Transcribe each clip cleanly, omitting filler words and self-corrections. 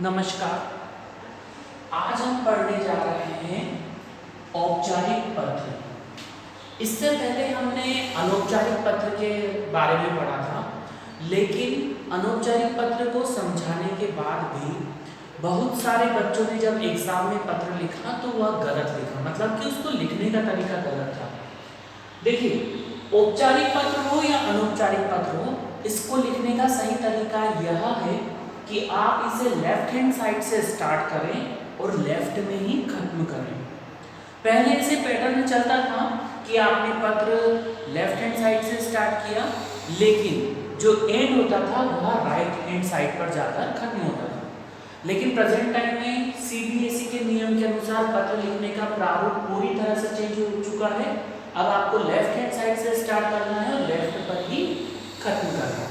नमस्कार। आज हम पढ़ने जा रहे हैं औपचारिक पत्र। इससे पहले हमने अनौपचारिक पत्र के बारे में पढ़ा था, लेकिन अनौपचारिक पत्र को समझाने के बाद भी बहुत सारे बच्चों ने जब एग्जाम में पत्र लिखा तो वह गलत लिखा, मतलब कि उसको लिखने का तरीका गलत था। देखिए, औपचारिक पत्र हो या अनौपचारिक पत्र हो, इसको लिखने का सही तरीका यह है कि आप इसे लेफ्ट हैंड साइड से स्टार्ट करें और लेफ्ट में ही खत्म करें। पहले इसे पैटर्न चलता था कि आपने पत्र लेफ्ट हैंड साइड से स्टार्ट किया, लेकिन जो एंड होता था वह राइट हैंड साइड पर जाकर खत्म होता था। लेकिन प्रेजेंट टाइम में सीबीएसई के नियम के अनुसार पत्र लिखने का प्रारूप पूरी तरह से चेंज हो चुका है। अब आपको लेफ्ट हैंड साइड से स्टार्ट करना है और लेफ्ट पर ही खत्म करना है।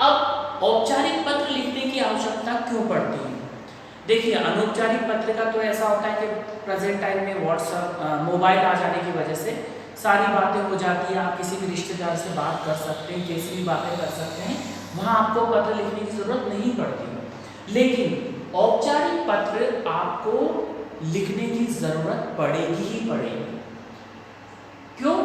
अब औपचारिक पत्र लिखने की आवश्यकता क्यों पड़ती है? देखिए, अनौपचारिक पत्र का तो ऐसा होता है कि प्रेजेंट टाइम में व्हाट्सएप मोबाइल आ जाने की वजह से सारी बातें हो जाती हैं। आप किसी भी रिश्तेदार से बात कर सकते हैं, कैसी भी बातें कर सकते हैं, वहाँ आपको पत्र लिखने की जरूरत नहीं पड़ती। लेकिन औपचारिक पत्र आपको लिखने की जरूरत पड़ेगी ही पड़ेगी। क्यों?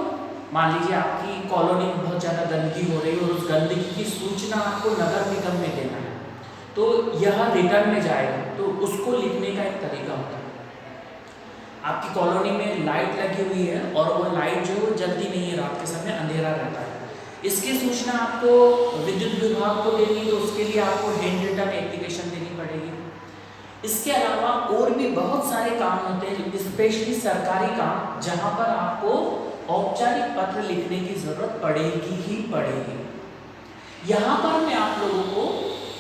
मान लीजिए आपकी कॉलोनी में बहुत ज़्यादा गंदगी हो रही है और उस गंदगी की सूचना आपको नगर निगम में देना है, तो यह रिटर्न में जाएगा, तो उसको लिखने का एक तरीका होता है। आपकी कॉलोनी में लाइट लगी हुई है और वो लाइट जो है जलती नहीं है, रात के समय अंधेरा रहता है। इसकी सूचना आपको विद्युत विभाग को देनी है, तो उसके लिए आपको हैंड रिटन एप्लीकेशन देनी पड़ेगी। इसके अलावा और भी बहुत सारे काम होते हैं, स्पेशली सरकारी काम, जहाँ पर आपको औपचारिक पत्र लिखने की जरूरत पड़ेगी ही पड़ेगी। यहाँ पर मैं आप लोगों को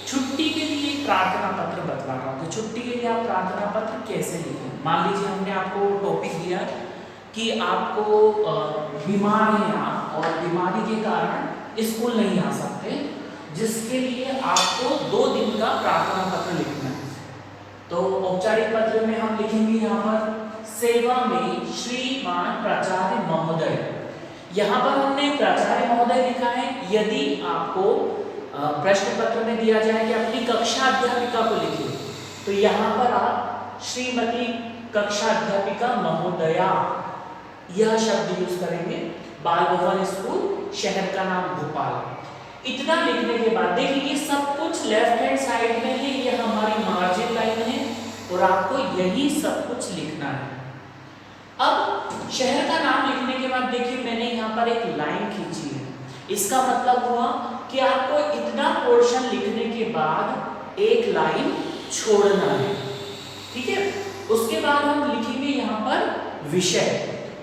छुट्टी के लिए प्रार्थना पत्र बतला रहा हूँ कि छुट्टी के लिए आप प्रार्थना पत्र कैसे लिखें। मान लीजिए हमने आपको टॉपिक दिया कि आपको बीमार हैं आप और बीमारी के कारण स्कूल नहीं आ सकते, जिसके लिए आपको 2 दिन का प्रार्थना पत्र लिखना है। तो औपचारिक पत्र में हम लिखेंगे यहाँ पर सेवा में श्रीमान प्राचार्य महोदय। यहाँ पर हमने प्राचार्य महोदय लिखा है। यदि आपको प्रश्न पत्र में दिया जाए कि अपनी कक्षा अध्यापिका को लिखिए, तो यहाँ पर आप श्रीमती कक्षा अध्यापिका महोदया यह शब्द यूज करेंगे। बाल भवन स्कूल, शहर का नाम भोपाल। इतना लिखने के बाद देखिए, ये सब कुछ लेफ्ट हैंड साइड में है, ये हमारी मार्जिन लाइन है और आपको यही सब कुछ लिखना है। अब शहर का नाम लिखने के बाद देखिए, मैंने यहाँ पर एक लाइन खींची है। इसका मतलब हुआ कि आपको इतना पोर्शन लिखने के बाद एक लाइन छोड़ना है, ठीक है। उसके बाद हम लिखेंगे यहाँ पर विषय।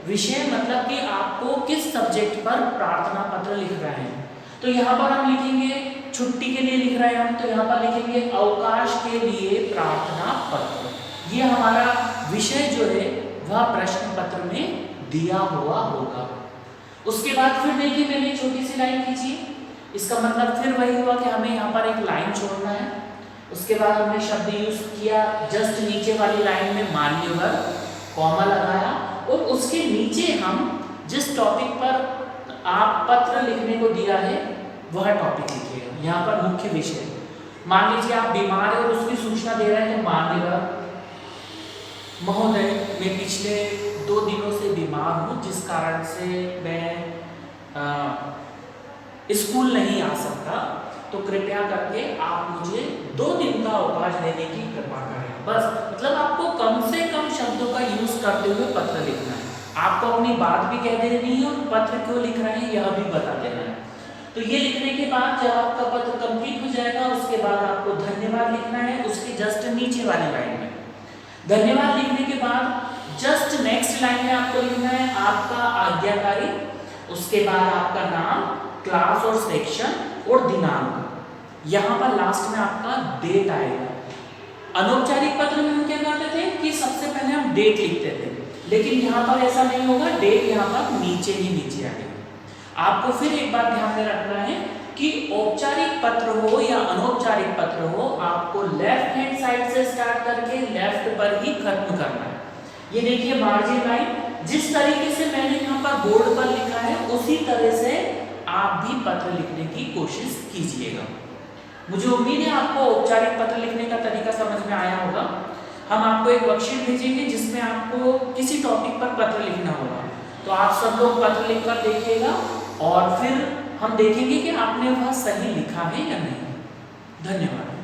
विषय मतलब कि आपको किस सब्जेक्ट पर प्रार्थना पत्र लिख रहे हैं। तो यहाँ पर हम लिखेंगे छुट्टी के लिए लिख रहे हैं हम, तो यहाँ पर लिखेंगे अवकाश के लिए प्रार्थना पत्र। ये हमारा विषय जो है वह प्रश्न पत्र में दिया हुआ होगा। उसके बाद फिर देखिए, मैंने छोटी सी लाइन खींची। इसका मतलब फिर वही हुआ कि हमें यहाँ पर एक लाइन छोड़ना है। उसके बाद हमने शब्द यूज किया, जस्ट नीचे वाली लाइन में मान्यवर कॉमा लगाया और उसके नीचे हम जिस टॉपिक पर आप पत्र लिखने को दिया है वह टॉपिक लिखिएगा। यहाँ पर मुख्य विषय, मान लीजिए आप बीमार है और उसकी सूचना दे रहे हैं, तो मान्यवर महोदय, मैं पिछले 2 दिनों से बीमार हूँ, जिस कारण से मैं स्कूल नहीं आ सकता, तो कृपया करके आप मुझे 2 दिन का अवकाश देने की कृपा करें। बस, मतलब आपको कम से कम शब्दों का यूज करते हुए पत्र लिखना है। आपको अपनी बात भी कह देनी है और पत्र क्यों लिख रहे हैं यह भी बता देना है। तो ये लिखने के बाद जब आपका पत्र कंप्लीट हो जाएगा, उसके बाद आपको धन्यवाद लिखना है। उसके जस्ट नीचे वाली लाइन में धन्यवाद लिखने के बाद जस्ट नेक्स्ट लाइन में आपको लिखना है आपका आज्ञाकारी, उसके बाद आपका नाम, क्लास और सेक्शन और दिनांक। यहाँ पर लास्ट में आपका डेट आएगा। अनौपचारिक पत्र में हम क्या करते थे कि सबसे पहले हम डेट लिखते थे, लेकिन यहाँ पर ऐसा नहीं होगा। डेट यहाँ पर नीचे ही नीचे आएगा। आपको फिर एक बात ध्यान में रखना है कि औपचारिक पत्र हो या अनौपचारिक पत्र हो, आपको लेफ्ट हैंड साइड से स्टार्ट करके लेफ्ट पर ही खत्म करना है। ये देखिए मार्जिन लाइन, जिस तरीके से मैंने यहाँ पर बोर्ड पर लिखा है उसी तरह से आप भी पत्र लिखने की कोशिश कीजिएगा। मुझे उम्मीद है आपको औपचारिक पत्र लिखने का तरीका आपको एक वर्कशीट भेजेंगे जिसमें आपको किसी टॉपिक पर पत्र लिखना होगा। तो आप सब लोग पत्र लिखकर देखिएगा और फिर हम देखेंगे कि आपने वह सही लिखा है या नहीं। धन्यवाद।